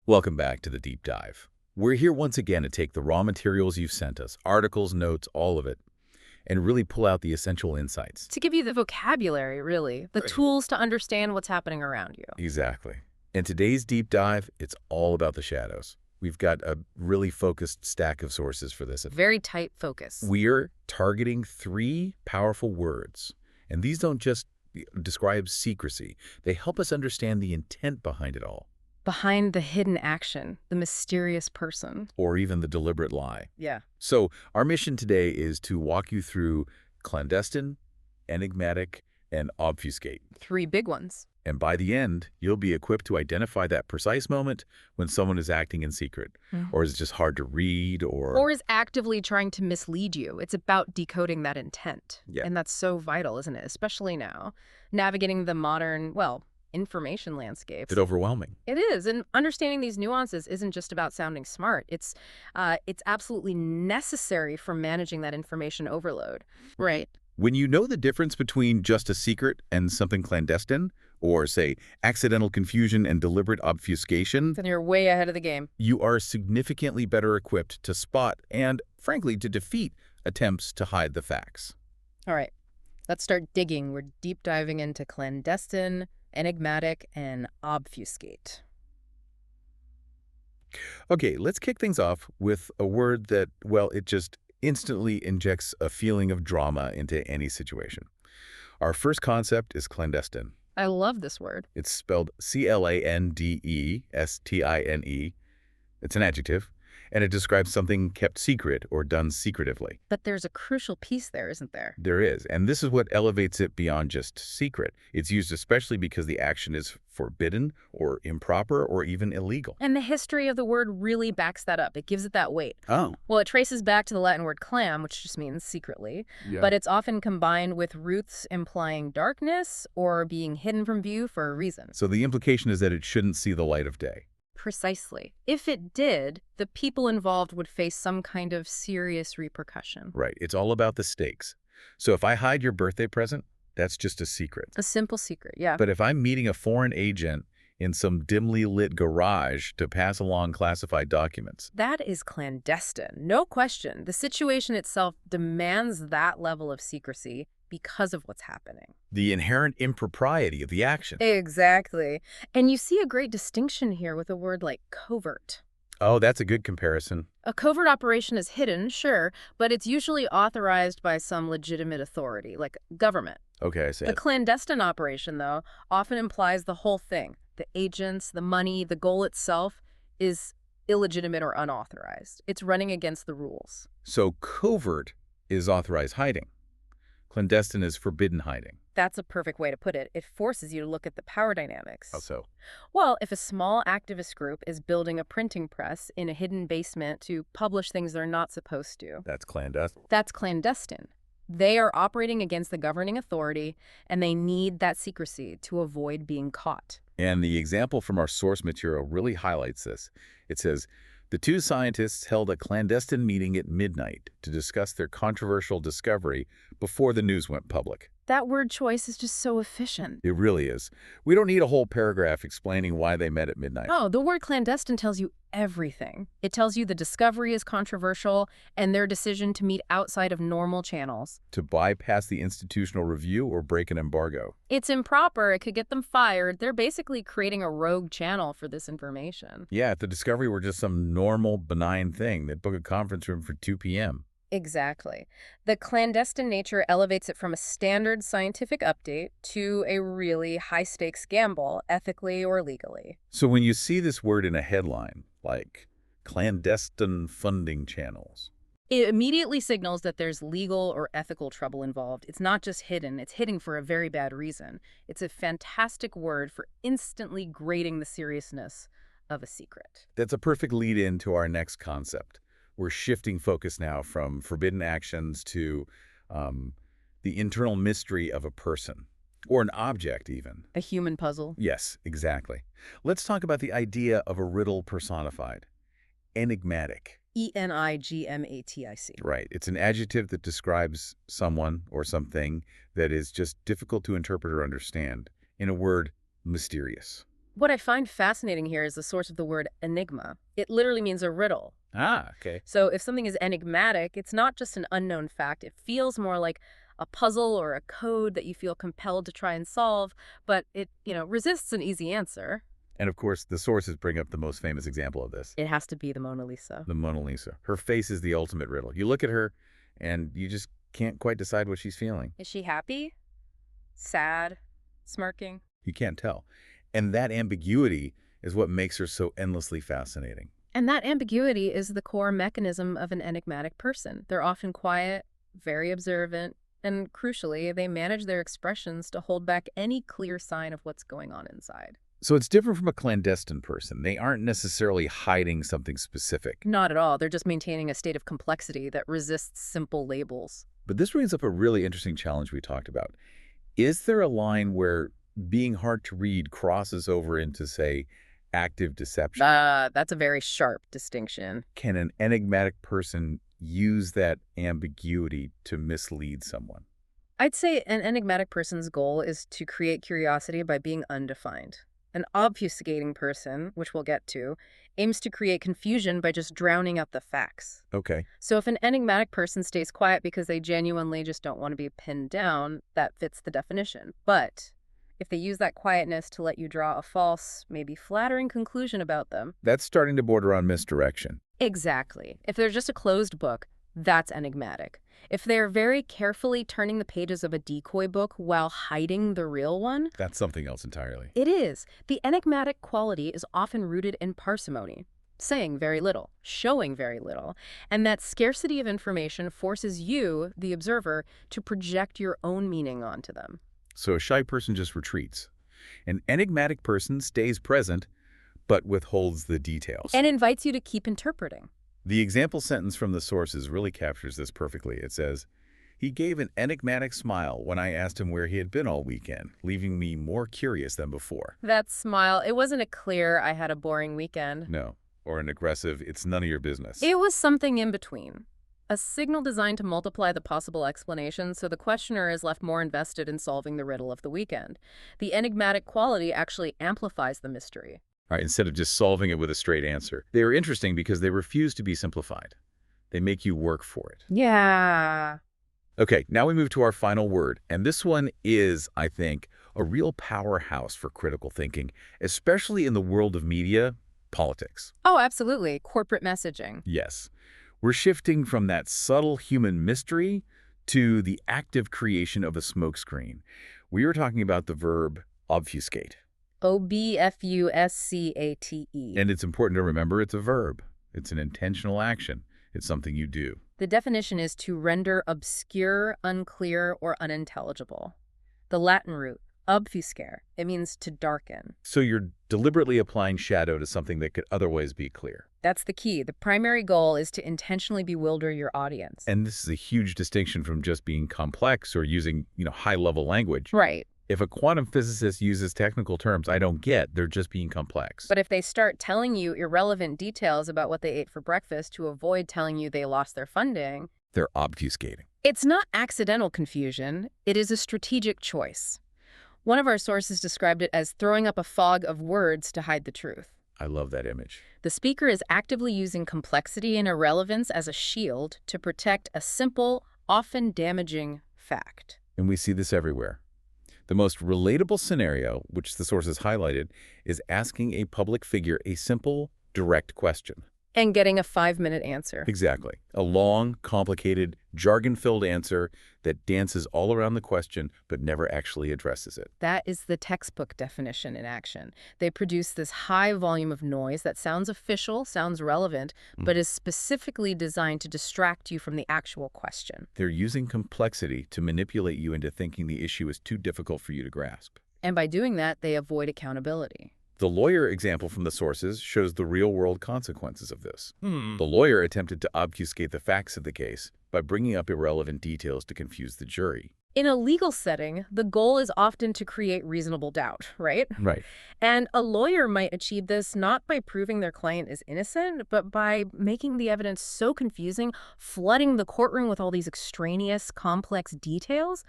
Welcome back to the deep dive. We're here once again to take the raw materials you've sent us, articles, notes, all of it, and really pull out the essential insights. To give you the vocabulary, really, the Right. tools to understand what's happening around you. Exactly. In today's deep dive, it's all about the shadows. We've got a really focused stack of sources for this. Very tight focus. We're targeting 3 powerful words, and these don't just describe secrecy. They help us understand the intent behind it all, Behind the hidden action, the mysterious person. or even the deliberate lie. Yeah. So our mission today is to walk you through clandestine, enigmatic, and obfuscate. 3 big ones. And by the end, you'll be equipped to identify that precise moment when someone is acting in secret, or is just hard to read, Or is actively trying to mislead you. It's about decoding that intent. Yeah. And that's so vital, isn't it? Especially now, navigating the modern, information landscape. it's overwhelming. It is, and understanding these nuances isn't just about sounding smart. It's absolutely necessary for managing that information overload. Right. When you know the difference between just a secret and something clandestine, or say, accidental confusion and deliberate obfuscation, Then you're way ahead of the game. you are significantly better equipped to spot and, frankly, to defeat attempts to hide the facts. All right, let's start digging. We're deep diving into clandestine, enigmatic, and obfuscate. Okay, let's kick things off with a word that, well, it just instantly injects a feeling of drama into any situation. Our first concept is clandestine. I love this word. It's spelled Clandestine. It's an adjective, and it describes something kept secret or done secretively. But there's a crucial piece there, isn't there? There is, and this is what elevates it beyond just secret. It's used especially because the action is forbidden or improper or even illegal. And the history of the word really backs that up. It gives it that weight. Oh. Well, it traces back to the Latin word clam, which just means secretly, but it's often combined with roots implying darkness or being hidden from view for a reason. So the implication is that it shouldn't see the light of day. Precisely. If it did, the people involved would face some kind of serious repercussion. Right. It's all about the stakes. So if I hide your birthday present, that's just a secret. A simple secret, yeah. But if I'm meeting a foreign agent in some dimly lit garage to pass along classified documents, That is clandestine, no question. The situation itself demands that level of secrecy because of what's happening. the inherent impropriety of the action. Exactly. And you see a great distinction here with a word like covert. Oh, that's a good comparison. A covert operation is hidden, sure, but it's usually authorized by some legitimate authority, like government. Okay, I see The it. clandestine operation, though, often implies the whole thing. The agents, the money, the goal itself is illegitimate or unauthorized. It's running against the rules. So covert is authorized hiding. Clandestine is forbidden hiding. That's a perfect way to put it. It forces you to look at the power dynamics. How so? Well, if a small activist group is building a printing press in a hidden basement to publish things they're not supposed to, That's clandestine. that's clandestine. They are operating against the governing authority, and they need that secrecy to avoid being caught. And the example from our source material really highlights this. It says, the 2 scientists held a clandestine meeting at midnight to discuss their controversial discovery before the news went public. That word choice is just so efficient. It really is. We don't need a whole paragraph explaining why they met at midnight. Oh, the word clandestine tells you everything. It tells you the discovery is controversial and their decision to meet outside of normal channels. To bypass the institutional review or break an embargo. It's improper. It could get them fired. They're basically creating a rogue channel for this information. Yeah, if the discovery were just some normal, benign thing, they'd book a conference room for 2 p.m. Exactly. The clandestine nature elevates it from a standard scientific update to a really high-stakes gamble, ethically or legally. So when you see this word in a headline, like clandestine funding channels, It immediately signals that there's legal or ethical trouble involved. It's not just hidden. It's hidden for a very bad reason. It's a fantastic word for instantly grading the seriousness of a secret. that's a perfect lead-in to our next concept. We're shifting focus now from forbidden actions to the internal mystery of a person, or an object even. A human puzzle. Yes, exactly. Let's talk about the idea of a riddle personified. Enigmatic. Enigmatic. Right. It's an adjective that describes someone or something that is just difficult to interpret or understand. In a word, mysterious. What I find fascinating here is the source of the word enigma. It literally means a riddle. Ah, okay. So if something is enigmatic, it's not just an unknown fact. It feels more like a puzzle or a code that you feel compelled to try and solve, but it resists an easy answer. And of course, the sources bring up the most famous example of this, It has to be the Mona Lisa. the Mona Lisa. Her face is the ultimate riddle. You look at her, and you just can't quite decide what she's feeling. Is she happy? Sad? Smirking? You can't tell. And that ambiguity is what makes her so endlessly fascinating. And that ambiguity is the core mechanism of an enigmatic person. They're often quiet, very observant, and crucially, they manage their expressions to hold back any clear sign of what's going on inside. So it's different from a clandestine person. They aren't necessarily hiding something specific. Not at all. They're just maintaining a state of complexity that resists simple labels. But this brings up a really interesting challenge we talked about. Is there a line where being hard to read crosses over into, say, active deception? That's a very sharp distinction. Can an enigmatic person use that ambiguity to mislead someone? I'd say an enigmatic person's goal is to create curiosity by being undefined. An obfuscating person, which we'll get to, aims to create confusion by just drowning out the facts. Okay. So if an enigmatic person stays quiet because they genuinely just don't want to be pinned down, that fits the definition. But if they use that quietness to let you draw a false, maybe flattering conclusion about them. That's starting to border on misdirection. Exactly. If they're just a closed book, that's enigmatic. If they're very carefully turning the pages of a decoy book while hiding the real one, That's something else entirely. it is. The enigmatic quality is often rooted in parsimony, saying very little, showing very little, and that scarcity of information forces you, the observer, to project your own meaning onto them. So a shy person just retreats. An enigmatic person stays present, but withholds the details. And invites you to keep interpreting. The example sentence from the sources really captures this perfectly. It says, "He gave an enigmatic smile when I asked him where he had been all weekend, leaving me more curious than before." That smile, it wasn't a clear, I had a boring weekend. No. Or an aggressive, "It's none of your business." It was something in between. A signal designed to multiply the possible explanations so the questioner is left more invested in solving the riddle of the weekend. The enigmatic quality actually amplifies the mystery. All right, instead of just solving it with a straight answer. They are interesting because they refuse to be simplified. They make you work for it. Yeah. Okay, now we move to our final word. And this one is, I think, a real powerhouse for critical thinking, especially in the world of media, politics. Oh, absolutely. Corporate messaging. Yes. We're shifting from that subtle human mystery to the active creation of a smokescreen. We are talking about the verb obfuscate. Obfuscate. And it's important to remember it's a verb. It's an intentional action. It's something you do. The definition is to render obscure, unclear, or unintelligible. The Latin root, obfuscare, it means to darken. So you're deliberately applying shadow to something that could otherwise be clear. That's the key. The primary goal is to intentionally bewilder your audience. And this is a huge distinction from just being complex or using, high-level language. Right. If a quantum physicist uses technical terms I don't get, they're just being complex. But if they start telling you irrelevant details about what they ate for breakfast to avoid telling you they lost their funding, they're obfuscating. it's not accidental confusion. It is a strategic choice. One of our sources described it as throwing up a fog of words to hide the truth. I love that image. The speaker is actively using complexity and irrelevance as a shield to protect a simple, often damaging fact. And we see this everywhere. The most relatable scenario, which the sources highlighted, is asking a public figure a simple, direct question. And getting a 5-minute answer. Exactly. A long, complicated, jargon-filled answer that dances all around the question but never actually addresses it. That is the textbook definition in action. They produce this high volume of noise that sounds official, sounds relevant, but is specifically designed to distract you from the actual question. They're using complexity to manipulate you into thinking the issue is too difficult for you to grasp. And by doing that, they avoid accountability. The lawyer example from the sources shows the real-world consequences of this. The lawyer attempted to obfuscate the facts of the case by bringing up irrelevant details to confuse the jury. In a legal setting, the goal is often to create reasonable doubt, right? Right. And a lawyer might achieve this not by proving their client is innocent, but by making the evidence so confusing, flooding the courtroom with all these extraneous, complex details,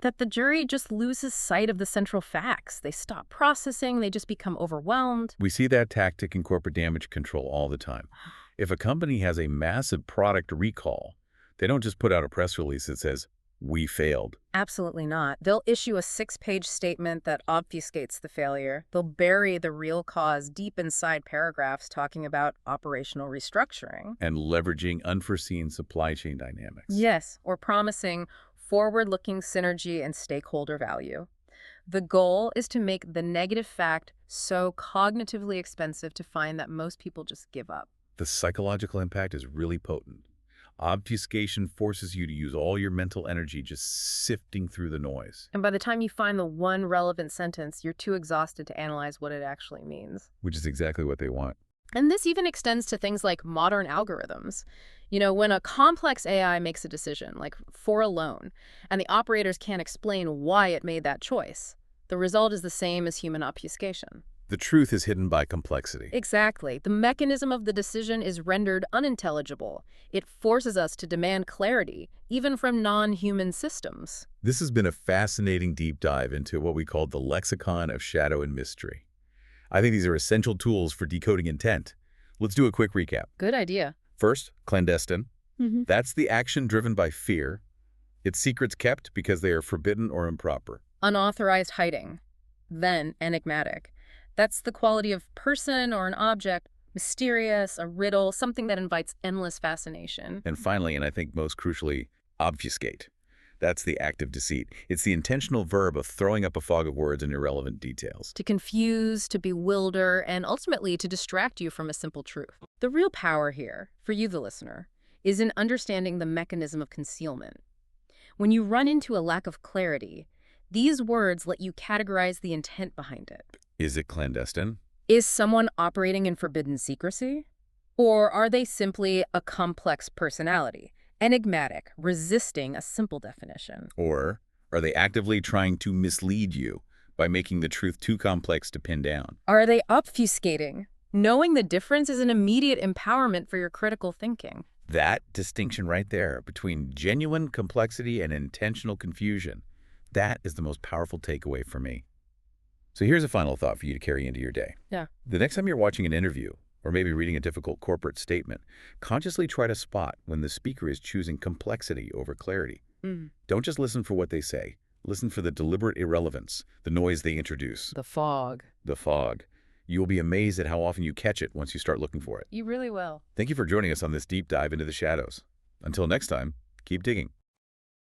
that the jury just loses sight of the central facts. They stop processing, they just become overwhelmed. We see that tactic in corporate damage control all the time. If a company has a massive product recall, they don't just put out a press release that says, "We failed." Absolutely not. They'll issue a 6-page statement that obfuscates the failure. They'll bury the real cause deep inside paragraphs talking about operational restructuring. And leveraging unforeseen supply chain dynamics. Yes, or promising forward-looking synergy and stakeholder value. The goal is to make the negative fact so cognitively expensive to find that most people just give up. The psychological impact is really potent. Obfuscation forces you to use all your mental energy just sifting through the noise. And by the time you find the one relevant sentence, you're too exhausted to analyze what it actually means. Which is exactly what they want. And this even extends to things like modern algorithms. You know, when a complex AI makes a decision, like for a loan, and the operators can't explain why it made that choice, the result is the same as human obfuscation. The truth is hidden by complexity. Exactly. The mechanism of the decision is rendered unintelligible. It forces us to demand clarity, even from non-human systems. This has been a fascinating deep dive into what we call the lexicon of shadow and mystery. I think these are essential tools for decoding intent. Let's do a quick recap. Good idea. First, clandestine. That's the action driven by fear. It's secrets kept because they are forbidden or improper. Unauthorized hiding. Then, enigmatic. That's the quality of person or an object, mysterious, a riddle, something that invites endless fascination. And finally, and I think most crucially, obfuscate. That's the act of deceit. It's the intentional verb of throwing up a fog of words and irrelevant details. To confuse, to bewilder, and ultimately to distract you from a simple truth. The real power here, for you the listener, is in understanding the mechanism of concealment. When you run into a lack of clarity, these words let you categorize the intent behind it. Is it clandestine? Is someone operating in forbidden secrecy? Or are they simply a complex personality, enigmatic, resisting a simple definition? Or are they actively trying to mislead you by making the truth too complex to pin down? Are they obfuscating? Knowing the difference is an immediate empowerment for your critical thinking. That distinction right there between genuine complexity and intentional confusion, that is the most powerful takeaway for me. So here's a final thought for you to carry into your day. Yeah. The next time you're watching an interview, or maybe reading a difficult corporate statement, consciously try to spot when the speaker is choosing complexity over clarity. Don't just listen for what they say. Listen for the deliberate irrelevance, the noise they introduce. The fog. The fog. You will be amazed at how often you catch it once you start looking for it. You really will. Thank you for joining us on this deep dive into the shadows. Until next time, keep digging.